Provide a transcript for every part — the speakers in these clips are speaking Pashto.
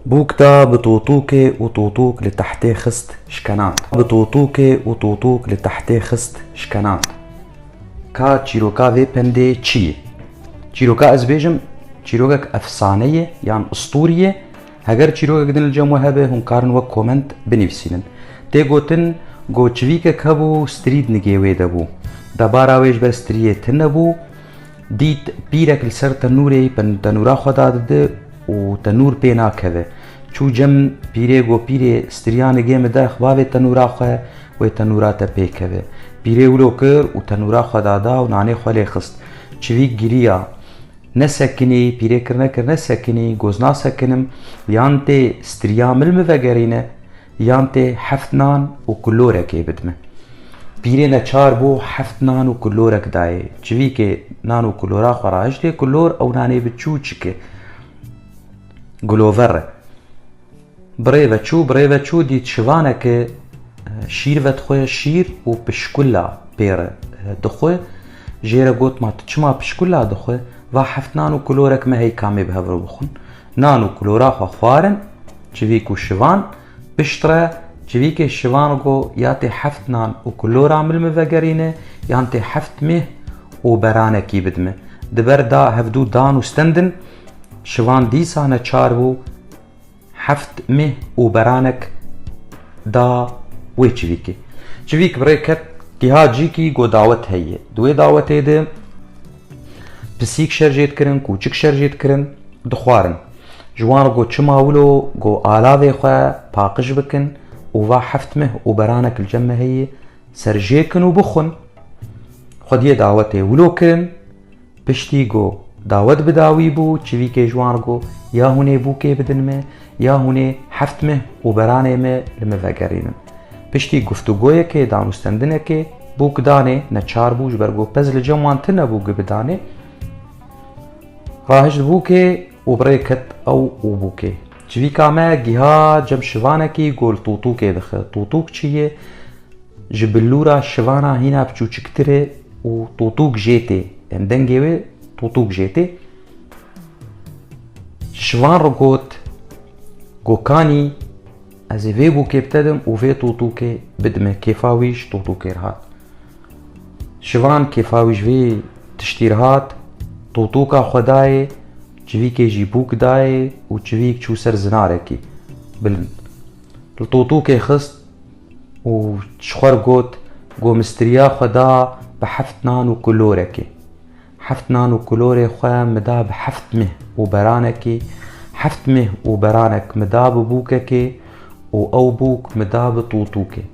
بوكتا بطوطوكي وطوطوك لتحتي خست شكنات بطوطوكي وطوطوك لتحتي خست شكنات كا تشيروكا في بندي تشي تشيروكا ازبيجم تشيروكا افسانية يعني اسطورية هگر تشيروكا قدن الجمو هبه هم كارن و كومنت بنفسينن تي قوتن قو تشويكا كبو ستريد نگيوه دبو دبارا ويش بر ستريه تنبو ديت بيرك لسر تنوري بن تنورا خدا ده و تنور پینا كذا چو جم پیره گو پیره ستریان گیم ده خباب تنورا خواه و تنورات پی كذا پیره ولو كر و تنورا خدا دا و نانه خواه خست چویک گیریا نسکنی پیره کرنه کر نسکنی گوزنا سکنم یان تی ستریان ملم وگرینه یان تی حفتنان و کلورکی بدمه پیره نچار بو حفتنان و کلورک دای چویک نانو کلورا خوراج تی کلور او نانه بچو چکه گلوور بريفا چو ديت شوانك شير فتخوي شير و بشكلا بير دخوي جيرا قوت ما تچما بشكلا دخوي و حفتنانو كلورك ما هي كامي بهفرو بخون نانو كلورا خوارن چويكو شوان بشترا چويكي شوانو ياتي حفتنان و كلورا عمل مفقرينه يانتي حفت مه و برانكي بدمه دبر دا هفدو دانو ستندن شوان دیسانه چاربو حفت مه و برانک دا وی چویک برای کت گیها جی کی گو دعوت هیه دوی دعوت هیده پسیک شرجیت کرن کوچک شرجیت کرن دخوارن جوان گو چماولو گو آلاوه خواه پاقش بکن و حفت مه و برانک الجمه هیه سرجی کن و بخون خود یه دعوت ولو کرن پشتی گو دعوت بداوی بو چوی که جوان گو یا هونه بو که بدنمه یا هونه حفتمه و برانه مه لمه وگرینم پشتی گفتگویه که دانستندنه که بوک دانه نچار بوش برگو پزل جوان تنه بوک بدانه راهش بو که و برای کت او بو که چوی کامه گیها جم شوانه که گول طوطوک دخه طوطوک چیه جبلورا شوانا هینا بچو چکتره و طوطوک جیته اندنگیوه طوطوك جيتي شوان رقوت قوكاني ازي في بوكي بتدم وفي طوطوكي بدمه كيفاويش طوطوكي رهات شوان كيفاويش في تشتيرهات طوطوكا خداي چويكي جي بوك داي و چويك چو سر زناركي بلن الطوطوكي خست و شخور قوت قو مستريا خدا بحفتنان و كلوركي حفتنان و کلور خواه مدا بحفت مه و برانکی حفت مه و برانک مدا ببوککی و او بوک مدا بطوطوكي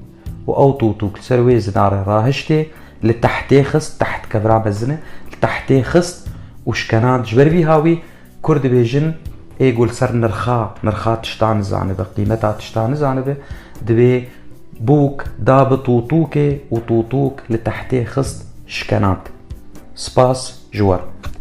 و او طوطوك سروي زنار راهشتي لتحتي خست تحت كبرا بزنه لتحتي خست وشكنات جبر بي هاوي كرد بيجن ايقول سر نرخا تشتان زانبه قيمتها تشتان زانبه دبي بوك دا بطوطوكي و طوطوك لتحتي خست شكنات سباس جوار